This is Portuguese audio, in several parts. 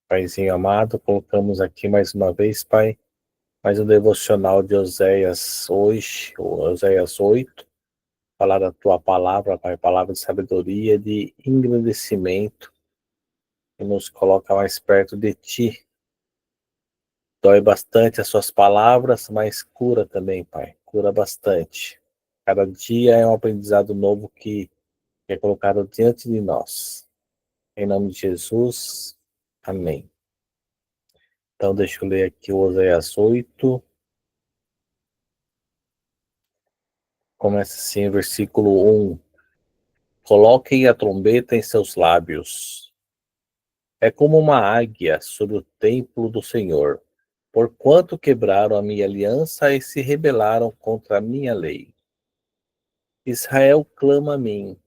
Paizinho amado, colocamos aqui mais uma vez, Pai, mais um devocional de Oséias hoje, Oséias 8, falar da Tua palavra, Pai, palavra de sabedoria, de engrandecimento, que nos coloca mais perto de Ti. Dói bastante as Suas palavras, mas cura também, Pai, cura bastante. Cada dia é um aprendizado novo que é colocado diante de nós. Em nome de Jesus, amém. Então, deixa eu ler aqui o Oséias 8. Começa assim, versículo 1. Coloquem a trombeta em seus lábios. É como uma águia sobre o templo do Senhor, porquanto quebraram a minha aliança e se rebelaram contra a minha lei. Israel clama a mim: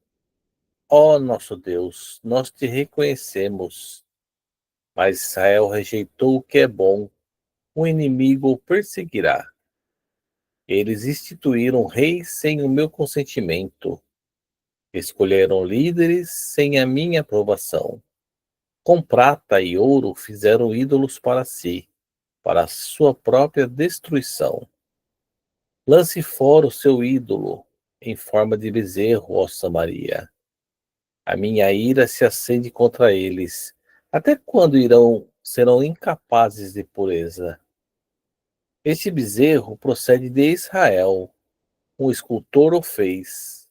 ó nosso Deus, nós te reconhecemos. Mas Israel rejeitou o que é bom, o inimigo o perseguirá. Eles instituíram reis sem o meu consentimento. Escolheram líderes sem a minha aprovação. Com prata e ouro fizeram ídolos para si, para a sua própria destruição. Lance fora o seu ídolo, em forma de bezerro, ó Samaria. A minha ira se acende contra eles. Até quando serão incapazes de pureza? Este bezerro procede de Israel. Um escultor o fez.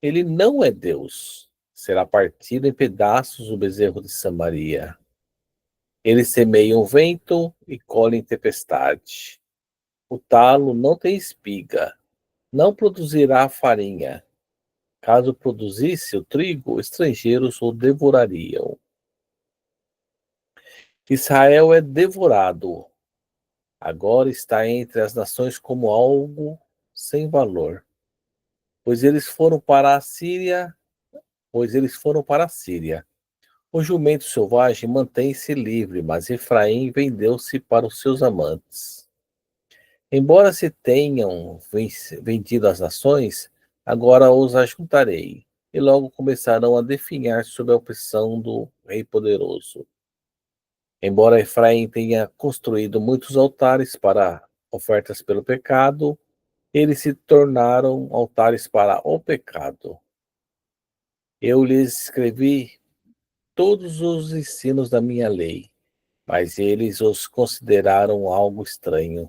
Ele não é Deus. Será partido em pedaços o bezerro de Samaria. Eles semeiam vento e colhem tempestade. O talo não tem espiga, não produzirá farinha. Caso produzisse o trigo, estrangeiros o devorariam. Israel é devorado. Agora está entre as nações como algo sem valor. Pois eles foram para a Síria, pois eles foram para a Síria. O jumento selvagem mantém-se livre, mas Efraim vendeu-se para os seus amantes. Embora se tenham vendido as nações, agora os ajuntarei, e logo começarão a definhar sob a opressão do Rei Poderoso. Embora Efraim tenha construído muitos altares para ofertas pelo pecado, eles se tornaram altares para o pecado. Eu lhes escrevi todos os ensinos da minha lei, mas eles os consideraram algo estranho.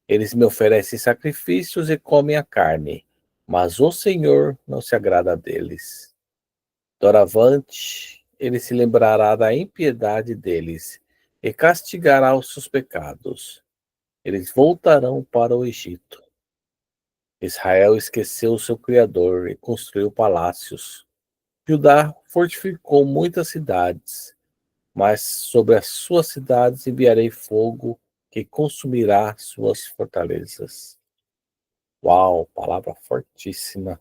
Eles me oferecem sacrifícios e comem a carne, mas o Senhor não se agrada deles. Doravante, ele se lembrará da impiedade deles e castigará os seus pecados. Eles voltarão para o Egito. Israel esqueceu o seu Criador e construiu palácios. Judá fortificou muitas cidades, mas sobre as suas cidades enviarei fogo que consumirá suas fortalezas. Uau, palavra fortíssima.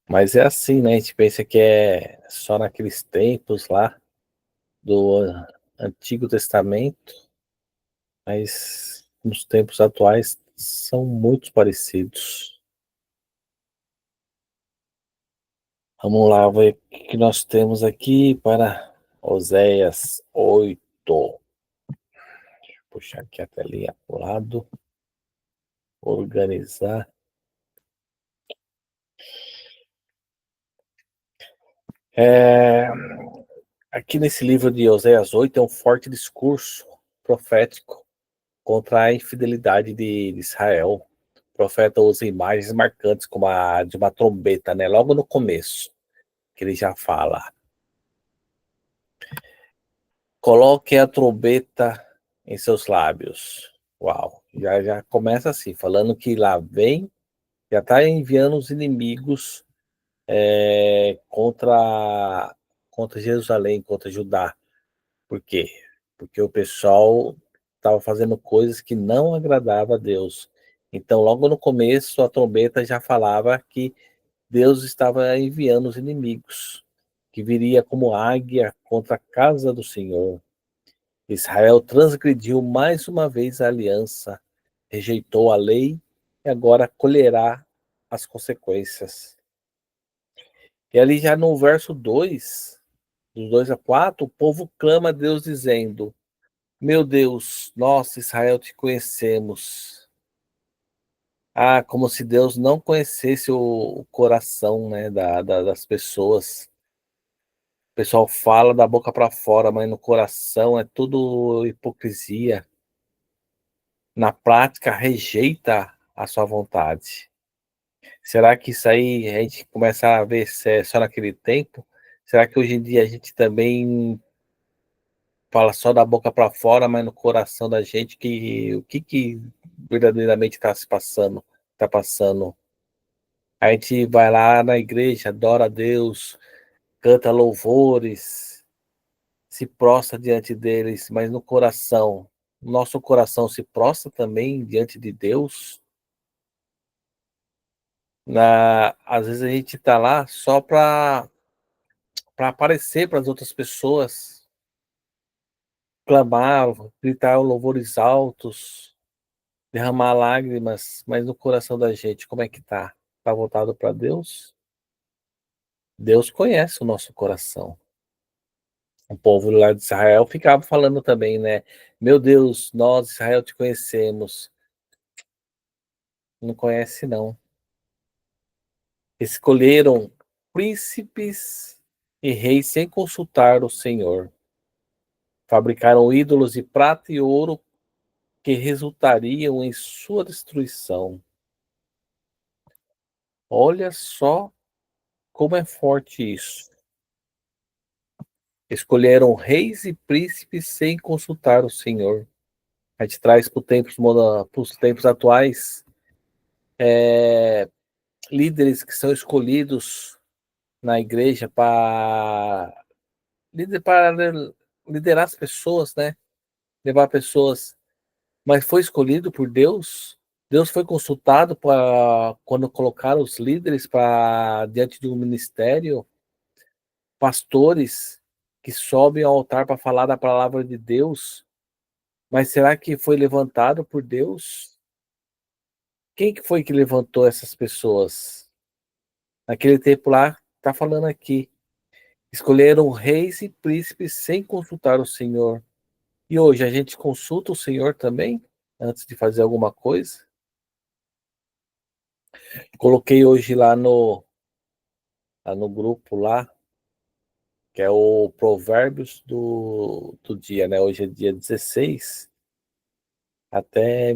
Mas é assim, né? A gente pensa que é só naqueles tempos lá do Antigo Testamento, mas nos tempos atuais são muito parecidos. Vamos lá ver o que nós temos aqui para Oséias 8. Deixa eu puxar aqui a telinha para o lado, organizar. Aqui nesse livro de Oséias 8 é um forte discurso profético contra a infidelidade de Israel. O profeta usa imagens marcantes como a de uma trombeta, né? Logo no começo, que ele já fala: coloque a trombeta em seus lábios. Uau, já começa assim, falando que lá vem, já está enviando os inimigos contra Jerusalém, contra Judá. Por quê? Porque o pessoal estava fazendo coisas que não agradavam a Deus. Então, logo no começo, a trombeta já falava que Deus estava enviando os inimigos, que viria como águia contra a casa do Senhor. Israel transgrediu mais uma vez a aliança, rejeitou a lei e agora colherá as consequências. E ali já no verso 2 dos 2 a 4, o povo clama a Deus dizendo: Meu Deus, nós, Israel, te conhecemos. Ah, como se Deus não conhecesse o coração, né, das pessoas. O pessoal fala da boca para fora, mas no coração é tudo hipocrisia. Na prática, rejeita a sua vontade. Será que isso aí a gente começa a ver se é só naquele tempo? Será que hoje em dia a gente também fala só da boca para fora, mas no coração da gente que o que verdadeiramente está se passando, está passando? A gente vai lá na igreja, adora a Deus, canta louvores, se prostra diante deles, mas no coração, nosso coração se prostra também diante de Deus. Às vezes a gente está lá só para aparecer para as outras pessoas, clamar, gritar louvores altos, derramar lágrimas, mas no coração da gente, como é que tá? Tá voltado para Deus? Deus conhece o nosso coração. O povo lá de Israel ficava falando também, né? Meu Deus, nós, Israel, te conhecemos. Não conhece, não. Escolheram príncipes e reis sem consultar o Senhor. Fabricaram ídolos de prata e ouro que resultariam em sua destruição. Olha só como é forte isso. Escolheram reis e príncipes sem consultar o Senhor. A gente traz para os tempos atuais líderes que são escolhidos na igreja para liderar as pessoas, né? Levar pessoas. Mas foi escolhido por Deus. Deus foi consultado para quando colocaram os líderes para diante de um ministério, pastores que sobem ao altar para falar da palavra de Deus. Mas será que foi levantado por Deus? Quem que foi que levantou essas pessoas? Naquele tempo lá, está falando aqui. Escolheram reis e príncipes sem consultar o Senhor. E hoje a gente consulta o Senhor também, antes de fazer alguma coisa? Coloquei hoje lá no grupo lá, que é o Provérbios do dia, né? Hoje é dia 16. Até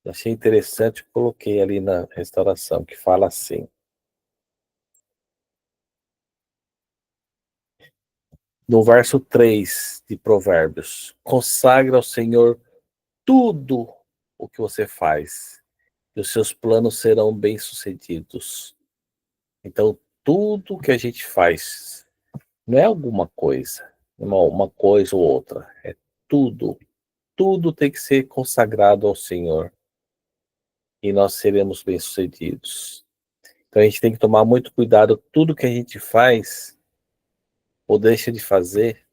achei interessante, coloquei ali na restauração, que fala assim. No verso 3 de Provérbios: consagra ao Senhor tudo o que você faz, e os seus planos serão bem-sucedidos. Então, tudo que a gente faz não é alguma coisa, uma coisa ou outra, é tudo. Tudo tem que ser consagrado ao Senhor e nós seremos bem-sucedidos. Então, a gente tem que tomar muito cuidado, tudo que a gente faz ou deixa de fazer,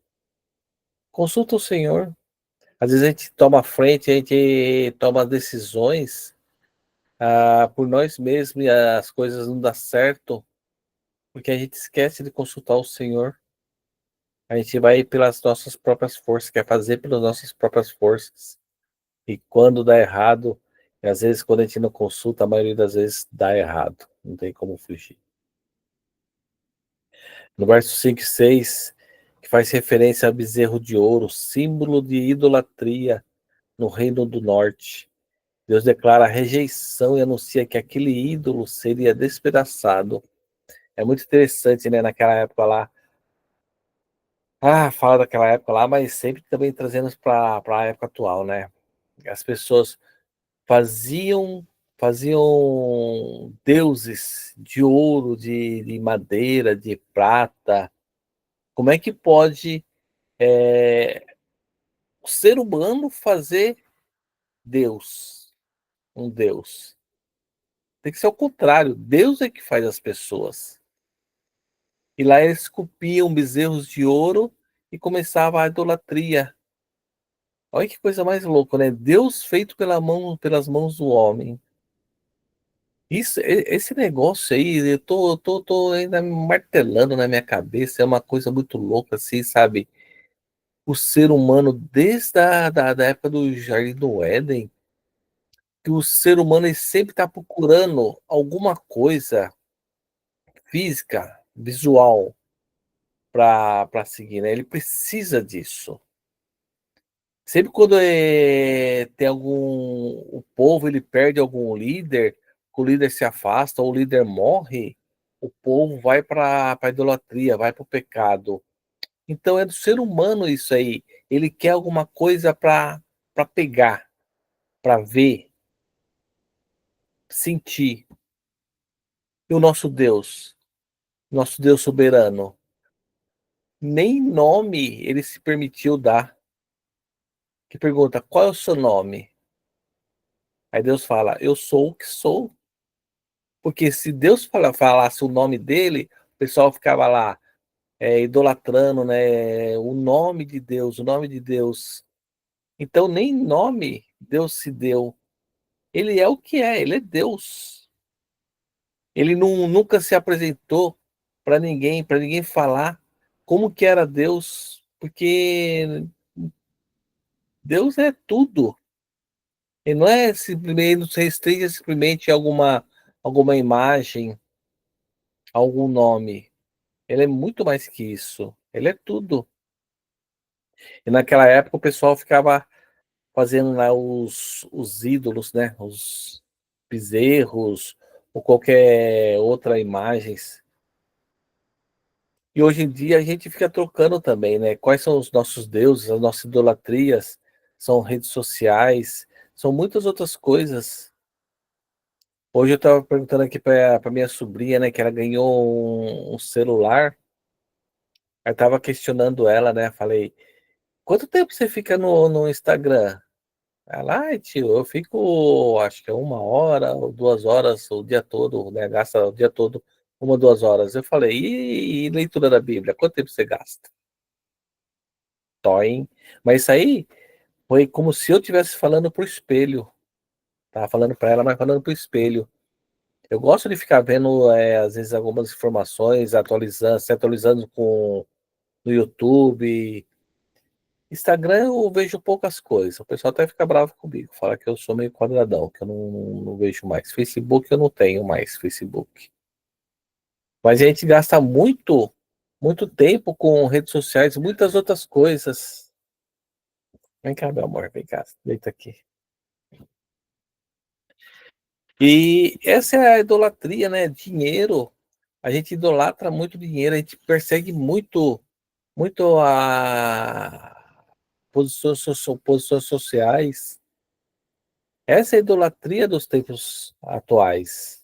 consulta o Senhor. Às vezes a gente toma a frente, a gente toma decisões por nós mesmos e as coisas não dão certo, porque a gente esquece de consultar o Senhor. A gente vai pelas nossas próprias forças, quer fazer pelas nossas próprias forças. E quando dá errado, e às vezes quando a gente não consulta, a maioria das vezes dá errado. Não tem como fugir. No verso 5 e 6, que faz referência a bezerro de ouro, símbolo de idolatria no reino do norte. Deus declara a rejeição e anuncia que aquele ídolo seria despedaçado. É muito interessante, né? Naquela época lá. Fala daquela época lá, mas sempre também trazendo para a época atual, né? As pessoas faziam deuses de ouro, de madeira, de prata. Como é que pode o ser humano fazer Deus, um Deus? Tem que ser o contrário. Deus é que faz as pessoas. E lá eles esculpiam bezerros de ouro e começava a idolatria. Olha que coisa mais louca, né? Deus feito pelas mãos do homem. Esse negócio aí, eu tô ainda martelando na minha cabeça, é uma coisa muito louca, assim, sabe? O ser humano, desde da época do Jardim do Éden, que o ser humano ele sempre está procurando alguma coisa física, visual, para seguir, né? Ele precisa disso. Sempre quando tem o povo ele perde algum líder, o líder se afasta ou o líder morre, o povo vai para a idolatria, vai para o pecado. Então é do ser humano isso aí. Ele quer alguma coisa para pegar, para ver, sentir. E o nosso Deus soberano, nem nome ele se permitiu dar. Que pergunta: qual é o seu nome? Aí Deus fala: eu sou o que sou. Porque se Deus falasse o nome dele, o pessoal ficava lá idolatrando, né, o nome de Deus, o nome de Deus. Então nem nome Deus se deu. Ele é o que é, ele é Deus. Ele nunca se apresentou para ninguém falar como que era Deus, porque Deus é tudo. Ele não é simplesmente, não se restringe simplesmente a alguma imagem, algum nome. Ele é muito mais que isso. Ele é tudo. E naquela época o pessoal ficava fazendo lá os ídolos, né? Os bezerros ou qualquer outra imagens. E hoje em dia a gente fica trocando também, né? Quais são os nossos deuses, as nossas idolatrias, são redes sociais, são muitas outras coisas. Hoje eu estava perguntando aqui para minha sobrinha, né, que ela ganhou um celular. Aí estava questionando ela, né? Falei, quanto tempo você fica no Instagram? Ela, ai, tio, eu fico, acho que é 1 hora ou 2 horas o dia todo, né? Gasta o dia todo 1, 2 horas. Eu falei, e leitura da Bíblia? Quanto tempo você gasta? Toim. Mas isso aí foi como se eu estivesse falando pro espelho. Tava falando para ela, mas falando pro espelho. Eu gosto de ficar vendo, às vezes, algumas informações, se atualizando no YouTube. Instagram eu vejo poucas coisas. O pessoal até fica bravo comigo. Fala que eu sou meio quadradão, que eu não vejo mais. Facebook eu não tenho mais, Facebook. Mas a gente gasta muito tempo com redes sociais, muitas outras coisas. Vem cá, meu amor, vem cá, deita aqui. E essa é a idolatria, né? Dinheiro. A gente idolatra muito dinheiro, a gente persegue muito a posições sociais. Essa é a idolatria dos tempos atuais.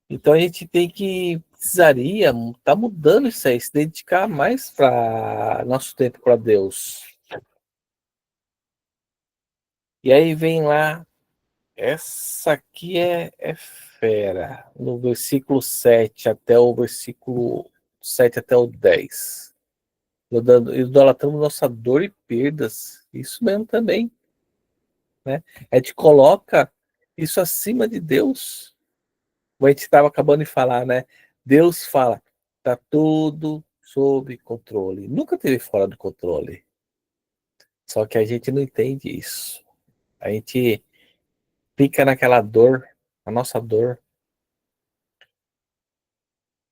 Então a gente precisaria tá mudando isso aí, se dedicar mais para nosso tempo para Deus. E aí vem lá, essa aqui é fera, no versículo 7 até o versículo 7 até o 10. Idolatramos nossa dor e perdas. Isso mesmo também, né? A gente coloca isso acima de Deus. Como a gente estava acabando de falar, né? Deus fala, tá tudo sob controle. Nunca teve fora do controle. Só que a gente não entende isso. A gente fica naquela dor, a nossa dor.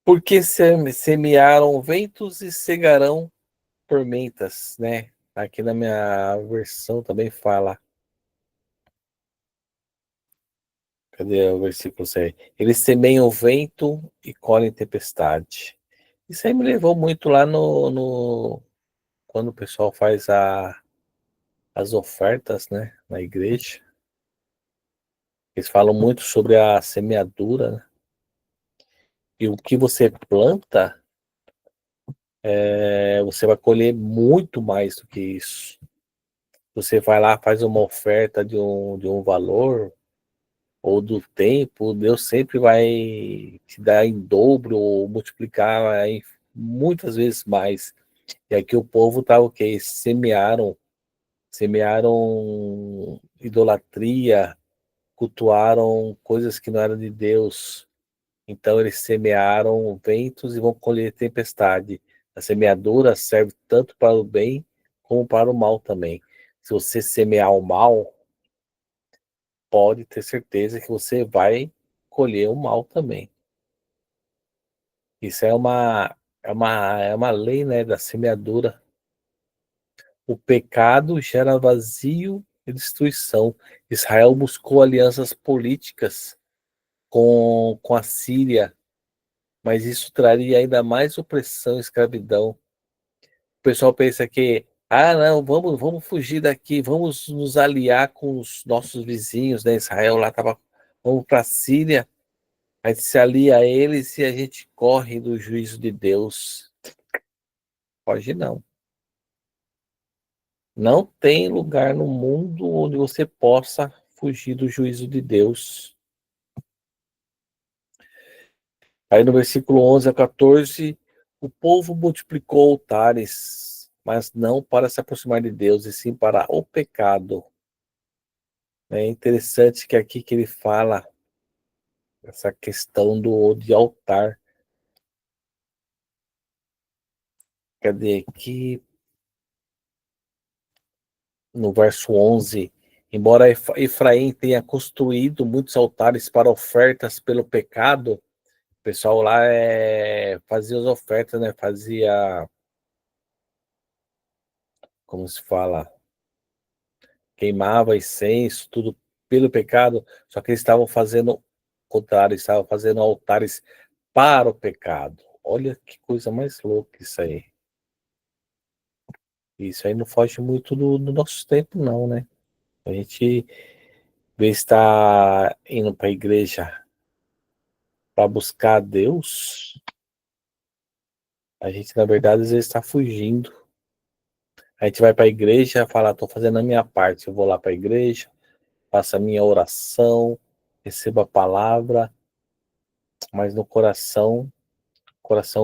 Porque semearam ventos e cegarão tormentas, né? Aqui na minha versão também fala. Cadê o versículo 6? Eles semeiam vento e colhem tempestade. Isso aí me levou muito lá quando o pessoal faz as ofertas, né, na igreja. Eles falam muito sobre a semeadura, né? E o que você planta, você vai colher muito mais do que isso. Você vai lá, faz uma oferta de um valor ou do tempo, Deus sempre vai te dar em dobro ou multiplicar muitas vezes mais. E aqui o povo tá o quê? Semearam idolatria, cultuaram coisas que não eram de Deus. Então eles semearam ventos e vão colher tempestade. A semeadura serve tanto para o bem como para o mal também. Se você semear o mal, pode ter certeza que você vai colher o mal também. Isso é uma lei, né, da semeadura. O pecado gera vazio e destruição. Israel buscou alianças políticas com a Síria, mas isso traria ainda mais opressão e escravidão. O pessoal pensa que, não, vamos fugir daqui, vamos nos aliar com os nossos vizinhos, né? Israel lá estava, vamos para a Síria, a gente se alia a eles e a gente corre do juízo de Deus. Pode não. Não tem lugar no mundo onde você possa fugir do juízo de Deus. Aí no versículo 11 a 14, o povo multiplicou altares, mas não para se aproximar de Deus, e sim para o pecado. É interessante que aqui que ele fala essa questão de altar. Cadê aqui? No verso 11. Embora Efraim tenha construído muitos altares para ofertas pelo pecado, o pessoal lá fazia as ofertas, né? Fazia, como se fala, queimava incenso, tudo pelo pecado, só que eles estavam fazendo o contrário, estavam fazendo altares para o pecado. Olha que coisa mais louca isso aí. Isso aí não foge muito do nosso tempo, não, né? A gente vê estar indo para a igreja para buscar a Deus, a gente, na verdade, às vezes está fugindo. A gente vai para a igreja, fala, estou fazendo a minha parte, eu vou lá para a igreja, faço a minha oração, recebo a palavra, mas no coração,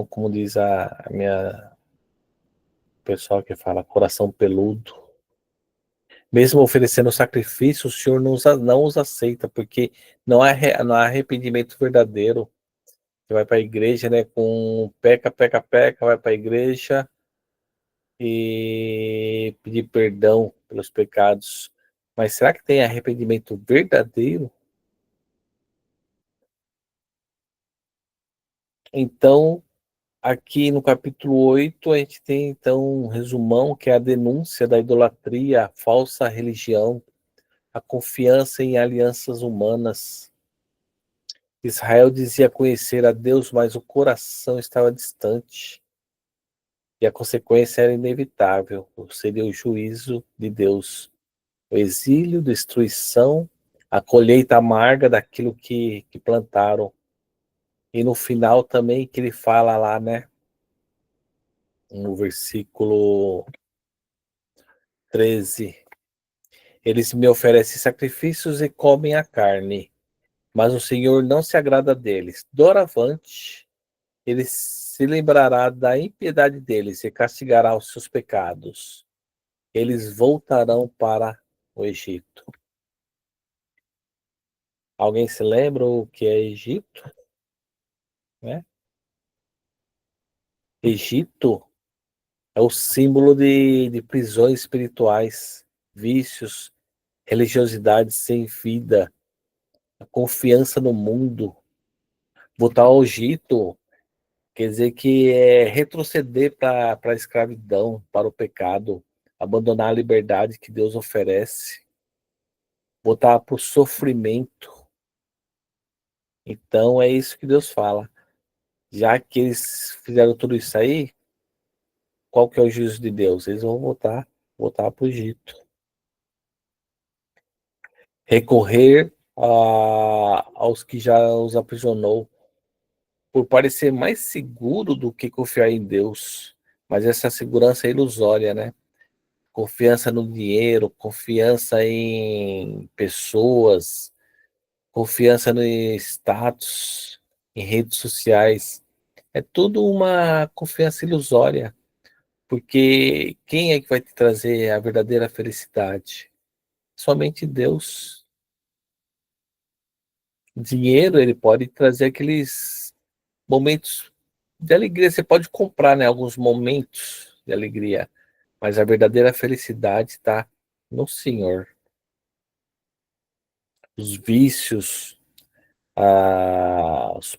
como diz a minha pessoal que fala, coração peludo. Mesmo oferecendo sacrifício, o Senhor não os aceita, porque não há arrependimento verdadeiro. Você vai para a igreja, né, com peca, peca, peca, vai para a igreja e pedir perdão pelos pecados. Mas será que tem arrependimento verdadeiro? Então, aqui no capítulo 8 a gente tem então um resumão que é a denúncia da idolatria, a falsa religião, a confiança em alianças humanas. Israel dizia conhecer a Deus, mas o coração estava distante. E a consequência era inevitável, seria o juízo de Deus. O exílio, destruição, a colheita amarga daquilo que plantaram. E no final também que ele fala lá, né? No versículo 13. Eles me oferecem sacrifícios e comem a carne, mas o Senhor não se agrada deles. Doravante, ele se lembrará da impiedade deles e castigará os seus pecados. Eles voltarão para o Egito. Alguém se lembra o que é Egito? Né? Egito é o símbolo de prisões espirituais, vícios, religiosidade sem vida, a confiança no mundo. Voltar ao Egito quer dizer que é retroceder para a escravidão, para o pecado, abandonar a liberdade que Deus oferece, voltar para o sofrimento. Então é isso que Deus fala. Já que eles fizeram tudo isso aí, qual que é o juízo de Deus? Eles vão voltar para o Egito. Recorrer aos que já os aprisionou, por parecer mais seguro do que confiar em Deus. Mas essa segurança é ilusória, né? Confiança no dinheiro, confiança em pessoas, confiança no status, em redes sociais. É tudo uma confiança ilusória, porque quem é que vai te trazer a verdadeira felicidade? Somente Deus. dinheiro, ele pode trazer aqueles momentos de alegria. Você pode comprar, né, alguns momentos de alegria, mas a verdadeira felicidade está no Senhor. Os vícios, os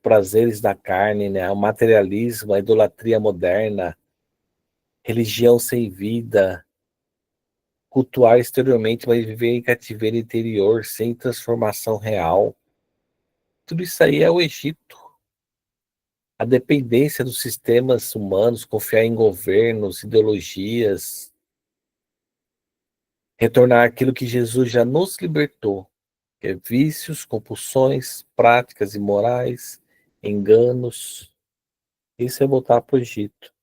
prazeres da carne, né, o materialismo, a idolatria moderna, religião sem vida, cultuar exteriormente, mas viver em cativeiro interior, sem transformação real. Tudo isso aí é o Egito. A dependência dos sistemas humanos, confiar em governos, ideologias, retornar aquilo que Jesus já nos libertou, que é vícios, compulsões, práticas imorais, enganos. Isso é voltar para o Egito.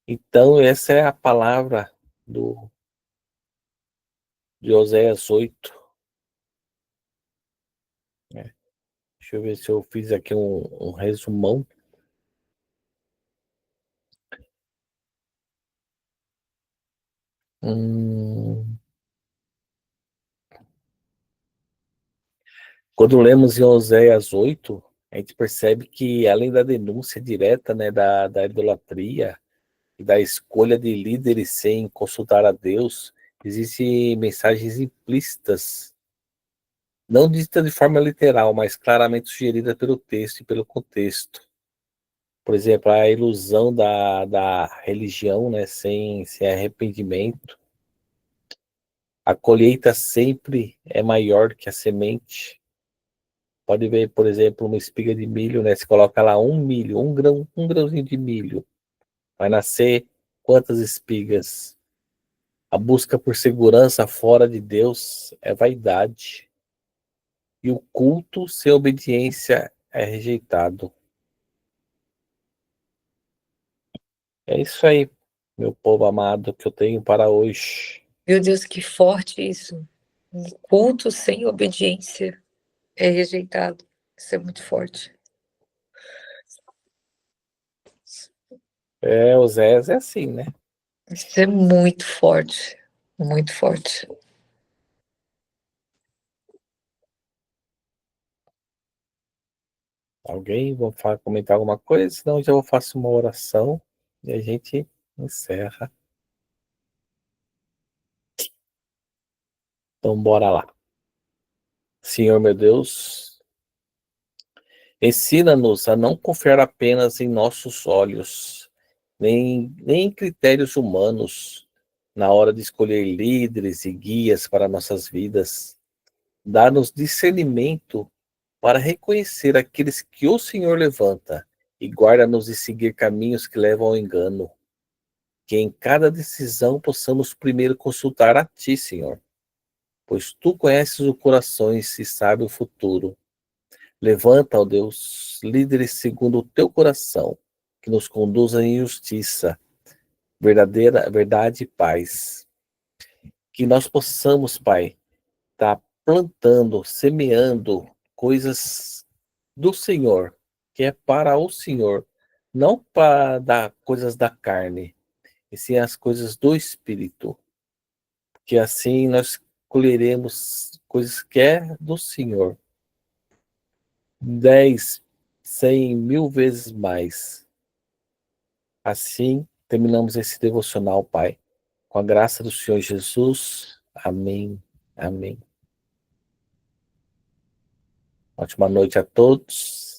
Então, essa é a palavra de Oséias 8. Né? Deixa eu ver se eu fiz aqui um resumão. Quando lemos em Oséias 8, a gente percebe que, além da denúncia direta, né, da idolatria e da escolha de líderes sem consultar a Deus, existem mensagens implícitas, não ditas de forma literal, mas claramente sugeridas pelo texto e pelo contexto. Por exemplo, a ilusão da religião, né, sem arrependimento. A colheita sempre é maior que a semente. Pode ver, por exemplo, uma espiga de milho, né? Se coloca lá um milho, um grãozinho de milho, vai nascer quantas espigas? A busca por segurança fora de Deus é vaidade. E o culto sem obediência é rejeitado. É isso aí, meu povo amado, que eu tenho para hoje. Meu Deus, que forte isso. Um culto sem obediência é rejeitado. Isso é muito forte. O Zé é assim, né? Isso é muito forte. Muito forte. Alguém vai comentar alguma coisa? Senão eu já vou fazer uma oração e a gente encerra. Então, bora lá. Senhor meu Deus, ensina-nos a não confiar apenas em nossos olhos, nem em critérios humanos, na hora de escolher líderes e guias para nossas vidas. Dá-nos discernimento para reconhecer aqueles que o Senhor levanta e guarda-nos de seguir caminhos que levam ao engano. Que em cada decisão possamos primeiro consultar a Ti, Senhor, pois Tu conheces os corações e sabes o futuro. Levanta, ó Deus, líderes segundo o teu coração, que nos conduzam em justiça, verdade e paz. Que nós possamos, Pai, estar plantando, semeando coisas do Senhor, que é para o Senhor, não para dar coisas da carne, e sim as coisas do Espírito. Que assim nós colheremos coisas que é do Senhor. 10, 100, 1000 vezes mais. Assim, terminamos esse devocional, Pai. Com a graça do Senhor Jesus. Amém. Amém. Ótima noite a todos.